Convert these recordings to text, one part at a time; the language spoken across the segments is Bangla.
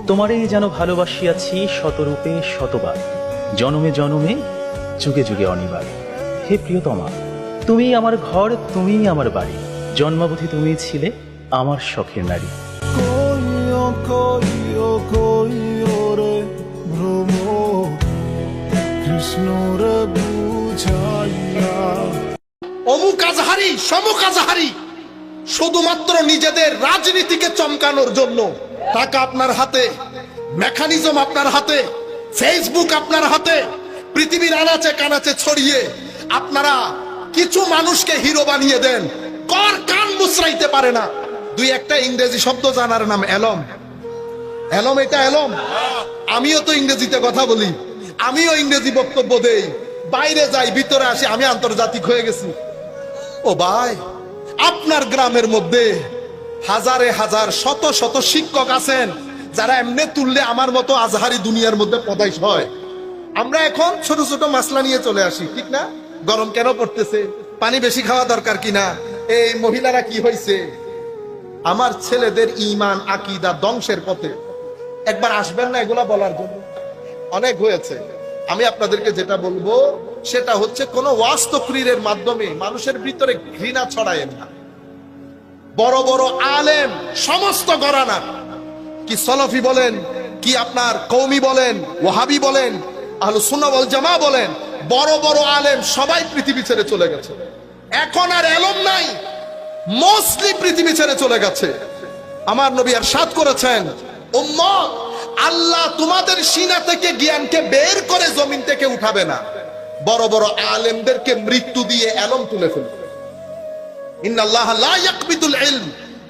তোমারই যেন ভালোবাসিয়াছি শতরূপে শতবার, জনমে জনমে যুগে যুগে অনিবার। হে প্রিয়তমা, তুমিই আমার ঘর, তুমিই আমার বাড়ি, জন্মাবধি তুমিই ছিলে আমার শখের নারী। অমুক আজহারি সমুক আজহারি শুধুমাত্র নিজেদের রাজনীতিকে চমকানোর জন্য টাকা আপনার হাতে, মেকানিজম আপনার হাতে, ফেসবুক আপনার হাতে, পৃথিবীর আনাচে কানাচে ছড়িয়ে আপনারা কিছু মানুষকে হিরো বানিয়ে দেন। কর কান মুচড়াইতে পারে না। দুই একটা ইংরেজি শব্দ জানার নাম এলম। এলম, এটা এলম। আমিও তো ইংরেজিতে কথা বলি, আমিও ইংরেজি বক্তব্য দেই, বাইরে যাই, ভিতরে আসি, আমি আন্তর্জাতিক হয়ে গেছি। ও ভাই, আপনার গ্রামের মধ্যে হাজারে হাজার শত শত শিক্ষক আছেন যারা এমনি তুললে আমার মতো আজহারি দুনিয়ার মধ্যে পদাইশ হয়। আমরা এখন ছোট ছোট মাসলা নিয়ে চলে আসি, ঠিক না? গরম কেন পড়তেছে, পানি বেশি খাওয়া দরকার কিনা, এই মহিলারা কি হয়েছে। আমার ছেলেদের ঈমান আকীদা ধ্বংসের পথে। একবার আসবেন না এগুলা বলার জন্য? অনেক হয়েছে। আমি আপনাদেরকে যেটা বলবো সেটা হচ্ছে, কোন ওয়াজ তাকরীরের মাধ্যমে মানুষের ভিতরে ঘৃণা ছড়ায়েন না। বড় বড় আলেম সমস্ত ঘরানা, কি সলফি বলেন, কি আপনার কওমি বলেন, ওয়াহাবি বলেন, আহলুস সুন্নাহ ওয়াল জামাআহ বলেন, বড় বড় আলেম সবাই পৃথিবী ছেড়ে চলে গেছে। এখন আর এলম নাই, মোস্টলি পৃথিবী ছেড়ে চলে গেছে। আমার নবী ইরশাদ করেছেন, উম্মত, আল্লাহ তোমাদের সিনা থেকে জ্ঞানকে বের করে জমিন থেকে উঠাবে না, বড় বড় আলেমদেরকে মৃত্যু দিয়ে এলম তুলে ফেলবে। ইন্নাল্লাহা লা ইয়াকবিদুল ইলম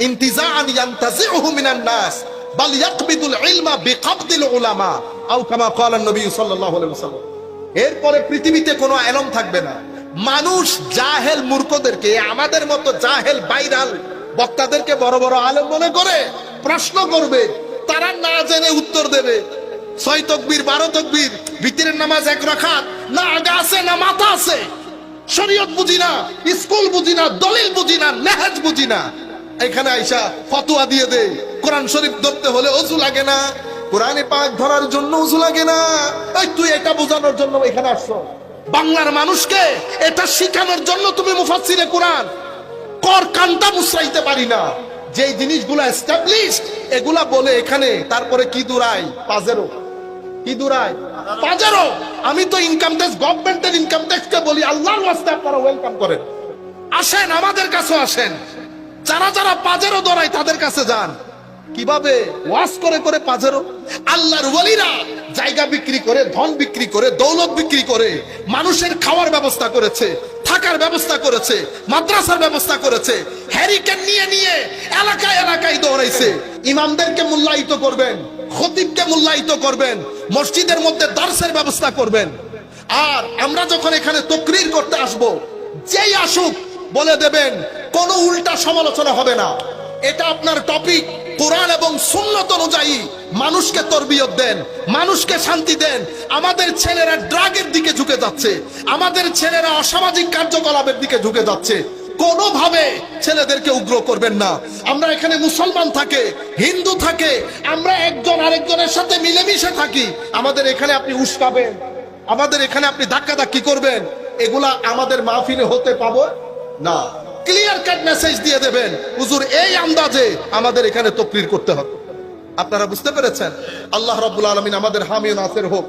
ইনতিজাআন ইয়ানতাজিউহু মিনান নাস বাল ইয়াকবিদুল ইলমা বিকবদিল উলামা আও কামা ক্বালা নবী সাল্লাল্লাহু আলাইহি ওয়াসাল্লাম। এরপরে পৃথিবীতে কোনো এলম থাকবে না। মানুষ জাহেল মূর্খদেরকে, আমাদের মতো জাহেল ভাইরাল বক্তাদেরকে বড় বড় আলেম মনে করে প্রশ্ন করবে, তারা না জেনে উত্তর দেবে। 6 তাকবীর 12 তাকবীর, ভিতরের নামাজ 1 রাকাত, না আগা আছে না মাথা আছে, শরীয়ত বুঝি না, স্কুল বুঝি না, দলিল বুঝি না, নেহাজ বুঝি না, এখানে আইসা ফতোয়া দিয়ে দেয়। কোরআন শরীফ ধরতে হলে ওযু লাগে না, কোরআনে পাক ধরার জন্য ওযু লাগে না। এই তুই এটা বোঝানোর জন্য এখানে আসছো? বাংলার মানুষকে এটা শিখানোর জন্য তুমি মুফাসসিরে কোরআন? কর কানটা মুছরাইতে পারি না। যে জিনিসগুলো এস্টাবলিশড এগুলা বলে এখানে, তারপরে কি দুরাই পাজেরো, কি দুরাই পাজেরো। আমি তো ইনকাম ট্যাক্স, গভর্নমেন্টের ইনকাম ট্যাক্সকে বলি, আল্লাহর ওয়াস্তে আপনারা ওয়েলকাম করেন, আসেন আমাদের কাছে আসেন। যারা যারা পাজেরো দরাই তাদের কাছে যান। কিভাবে ওয়াজ করে করে পাজেরো? আল্লাহর ওয়ালিরা জায়গা বিক্রি করে, ধন বিক্রি করে, দৌলত বিক্রি করে মানুষের খাওয়ার ব্যবস্থা করেছে, থাকার ব্যবস্থা করেছে, মাদ্রাসার ব্যবস্থা করেছে। হ্যারিকেন নিয়ে নিয়ে এলাকায় এলাকায় দৌড়াইছে। ইমামদেরকে মূল্যায়িত করবেন, খতিবকে মূল্যায়িত করবেন, মসজিদের মধ্যে দার্সের ব্যবস্থা করবেন। আর আমরা যখন এখানে তাকরীর করতে আসব, যেই আসুক বলে দেবেন কোনো উল্টা সমালোচনা হবে না। এটা আপনার টপিক, কোরআন এবং সুন্নাত অনুযায়ী মানুষকে তরবিয়ত দেন, মানুষকে শান্তি দেন। আমাদের ছেলেরা ড্রাগের দিকে ঝুঁকে যাচ্ছে, আমাদের ছেলেরা অসামাজিক কার্যকলাপের দিকে ঝুঁকে যাচ্ছে। কোনোভাবে ছেলেদেরকে উগ্র করবেন না। আমরা এখানে মুসলমান থাকে, হিন্দু থাকে, আমরা একজন আরেকজনের সাথে মিলেমিশে থাকি। আমাদের এখানে আপনি উস্কাবেন, আমাদের এখানে আপনি ধাক্কাধাক্কি করবেন, এগুলা আমাদের মাহফিলে হতে পাবো না। ক্লিয়ার কাট মেসেজ দিয়ে দেবেন, হুজুর এই আন্দাজে আমাদের এখানে তাকরীর করতে হবে। আপনারা বুঝতে পেরেছেন? আল্লাহ রাব্বুল আলামিন আমাদের হামি ও নাসির হোক।